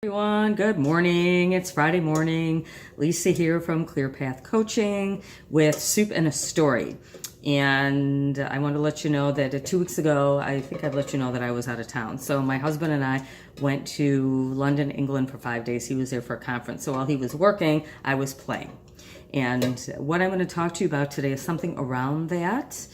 Everyone, good morning. It's Friday morning. Lisa here from Clear Path Coaching with Soup and a Story. And I want to let you know that 2 weeks ago, I think I've let you know that I was out of town. So my husband and I went to London, England for 5 days. He was there for a conference. So while he was working, I was playing. And what I'm going to talk to you about today is something around that.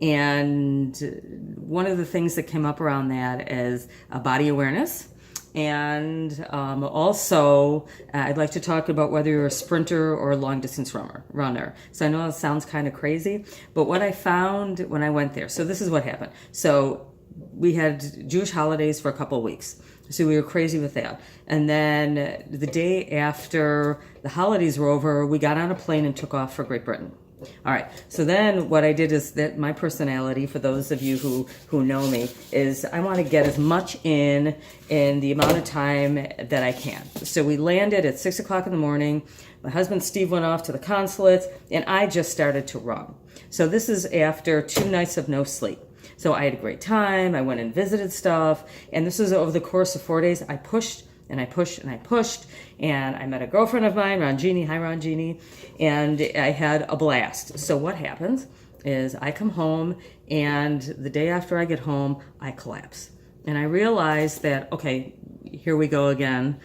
And one of the things that came up around that is body awareness. And also, I'd like to talk about whether you're a sprinter or a long distance runner. So I know it sounds kind of crazy, but what I found when I went there, so this is what happened. So we had Jewish holidays for a couple of weeks. So we were crazy with that. And then the day after the holidays were over, we got on a plane and took off for Great Britain. All right. So then what I did is that my personality, for those of you who know me, is I want to get as much in the amount of time that I can. So we landed at 6 o'clock in the morning. My husband Steve went off to the consulate and I just started to run. So this is after 2 nights of no sleep. So I had a great time. I went and visited stuff. And this was over the course of 4 days. I pushed and I pushed and I pushed, and I met a girlfriend of mine, Ranjini. Hi, Ranjini. And I had a blast. So what happens is I come home, and the day after I get home, I collapse. And I realized that, okay, here we go again,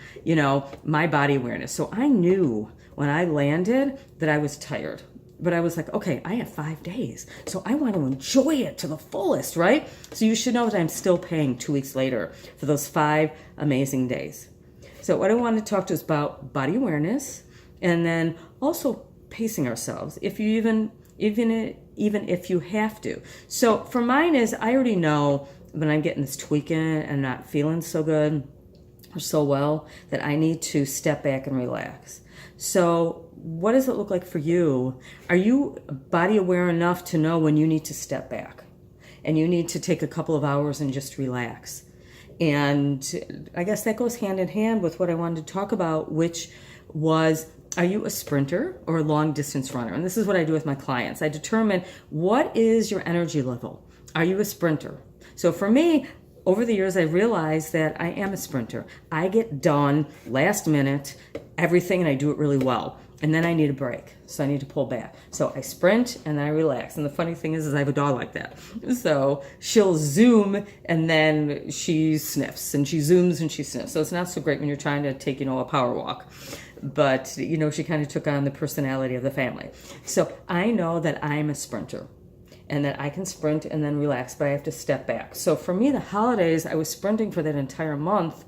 my body awareness. So I knew when I landed that I was tired. But I was like, okay, I have 5 days, so I want to enjoy it to the fullest, right? So you should know that I'm still paying 2 weeks later for those 5 amazing days. So what I want to talk to is about body awareness, and then also pacing ourselves, if you even if you have to. So for mine is, I already know when I'm getting this tweaking and not feeling so good or so well that I need to step back and relax. So what does it look like for you? Are you body aware enough to know when you need to step back and you need to take a couple of hours and just relax? And I guess that goes hand in hand with what I wanted to talk about, which was, are you a sprinter or a long distance runner? And this is what I do with my clients. I determine, what is your energy level? Are you a sprinter? So for me, over the years, I realized that I am a sprinter. I get done last minute, everything, and I do it really well. And then I need a break, so I need to pull back. So I sprint and then I relax. And the funny thing is I have a dog like that. So she'll zoom and then she sniffs, and she zooms and she sniffs. So it's not so great when you're trying to take, a power walk. But, she kind of took on the personality of the family. So I know that I'm a sprinter and that I can sprint and then relax, but I have to step back. So for me, the holidays, I was sprinting for that entire month.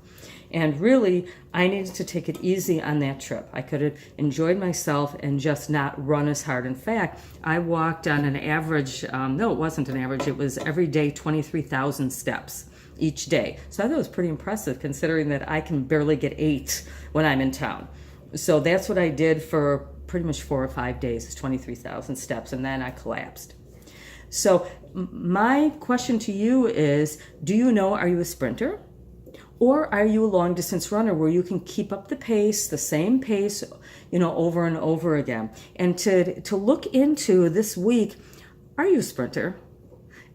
And really, I needed to take it easy on that trip. I could have enjoyed myself and just not run as hard. In fact, I walked on an average, no, it wasn't an average, it was every day 23,000 steps each day. So I thought it was pretty impressive, considering that I can barely get 8 when I'm in town. So that's what I did for pretty much 4 or 5 days, is 23,000 steps, and then I collapsed. So my question to you is, do you know, are you a sprinter? Or are you a long distance runner where you can keep up the pace, the same pace, over and over again? And to look into this week, are you a sprinter?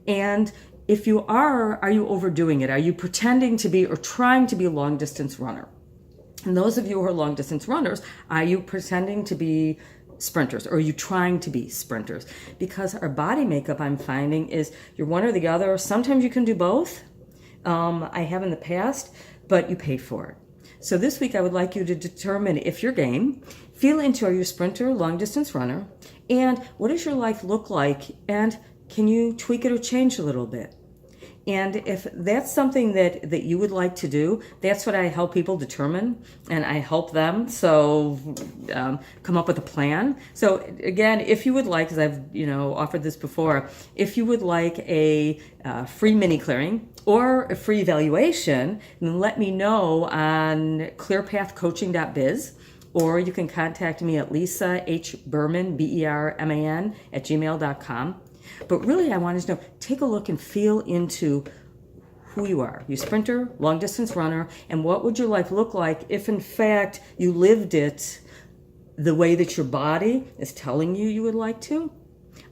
And if you are you overdoing it? Are you pretending to be or trying to be a long distance runner? And those of you who are long distance runners, are you pretending to be sprinters, or are you trying to be sprinters? Because our body makeup, I'm finding, is you're one or the other. Sometimes you can do both. I have in the past, but you pay for it. So this week I would like you to determine if you're game, feel into, are you a sprinter, long distance runner, and what does your life look like, and can you tweak it or change a little bit? And if that's something that you would like to do, that's what I help people determine, and I help them come up with a plan. So again, if you would like, because I've offered this before, if you would like a free mini clearing or a free evaluation, then let me know on clearpathcoaching.biz. Or you can contact me at Lisa H. Berman, BERMAN, @gmail.com. But really, I wanted to know, take a look and feel into who you are. You sprinter, long distance runner, and what would your life look like if in fact you lived it the way that your body is telling you would like to?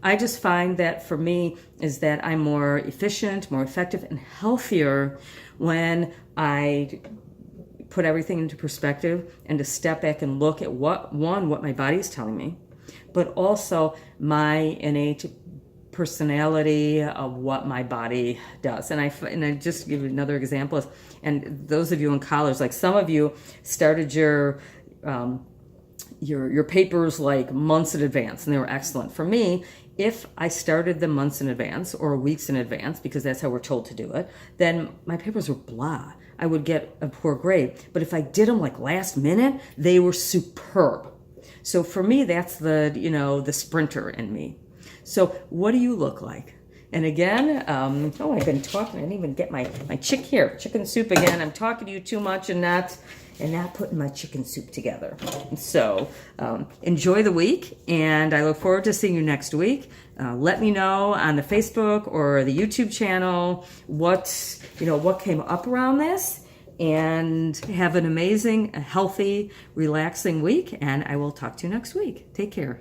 I just find that for me is that I'm more efficient, more effective, and healthier when I put everything into perspective and to step back and look at what my body is telling me, but also my innate personality of what my body does. And I just give you another example. And those of you in college, like some of you started your papers like months in advance, and they were excellent. For me, if I started them months in advance or weeks in advance, because that's how we're told to do it, then my papers were blah. I would get a poor grade. But if I did them like last minute, they were superb. So for me, that's the sprinter in me. So what do you look like? And again, I've been talking. I didn't even get my chicken soup again. I'm talking to you too much and not putting my chicken soup together. So enjoy the week, and I look forward to seeing you next week. Let me know on the Facebook or the YouTube channel what came up around this, and have an amazing, healthy, relaxing week. And I will talk to you next week. Take care.